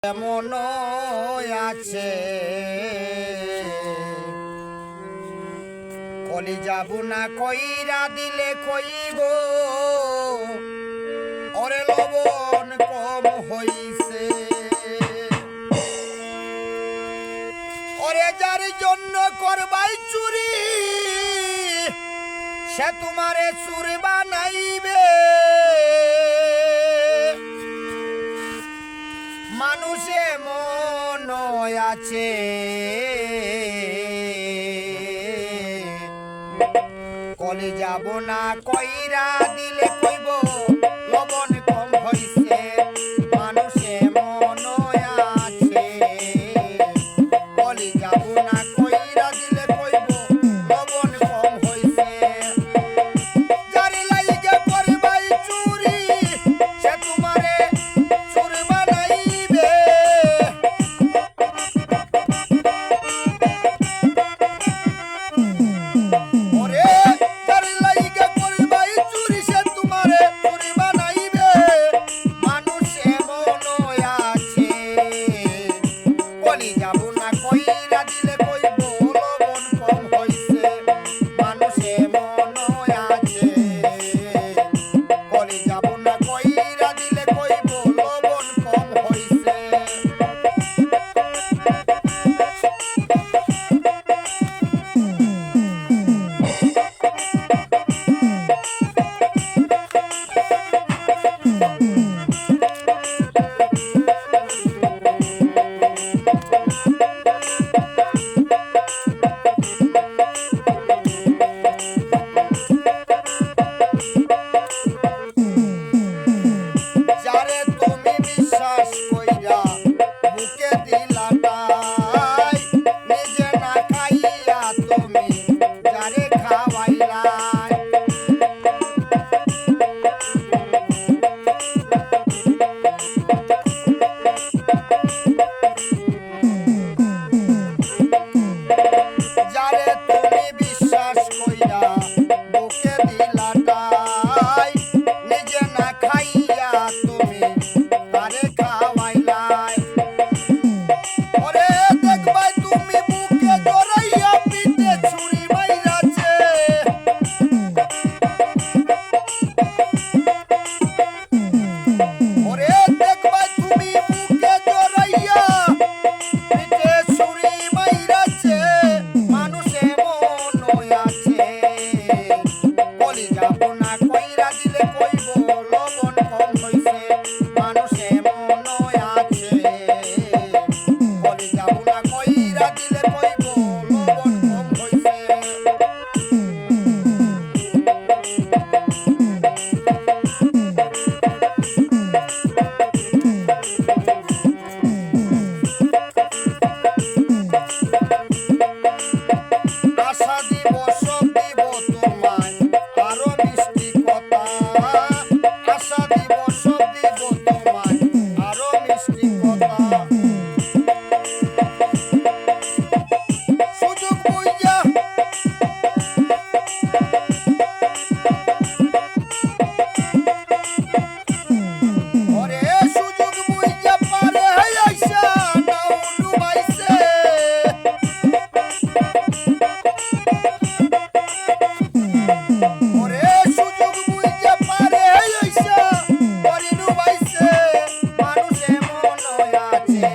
এমন আছে কলি যাব না কইরা দিলে কইব ওরে লবণ কম হইছে ওরে যার জন্য করবাই চুরি সে তোমারে চুর বানাইবে মানুষে মন আছে কলে যাব না কইরা দিলে কইব লবণ কম হইছে মানুষে মন আছে কলে যাব না কইরা দিলে কইব লবণ কম হইছে যারে লাইগে করবাই চুরি সে তোমারে চুর বানাইবে ওরে যারে লাইগে করবাই চুরি সে তোমারে চুর বানাইবে মানুষে মন আছে কলি যাব না কইরা দিলে কইব লবণ কম হইছে মানুষে মন আছে কলি যাব না কইরা দিলে কইব লবণ কম হইছে যারে তুমি বিশ্বাস কইরা বুকে দিলা তাই নিজে না খাইয়া তুমি যারে খাওয়াইলা যারে তুমি বিশ্বাস কইরা বুকে দিলা তাই নিজে না খাইয়া তুমি তারে খাওয়াইলাই ওরে দেখবাই তুমি বুকে জড়াইয়া পিঠে ছুরি মাইরাছে ওরে দেখবাই তুমি বুকে জড়াইয়া পিঠে ছুরি মাইরাছে মানুষে মন আছে কলি যাব না কইরা দিলে কইব লবণ কম হইছে মানুষে মন আছে কলি যাব না কইরা দিলে কইব লবণ কম হইছে আশা দিব সব দিব তোমায় আরো মিষ্টি কথা আশা দিব সব দিব তোমায় আরো মিষ্টি কথা সুযোগ বুইঝা ওরে সুযোগ বুইঝা পারে আইসা নাও ডুবাইছে ওরে সুযোগ বুইঝা পারে আইসা পরি ডুবাইছে মানুষে মন আছে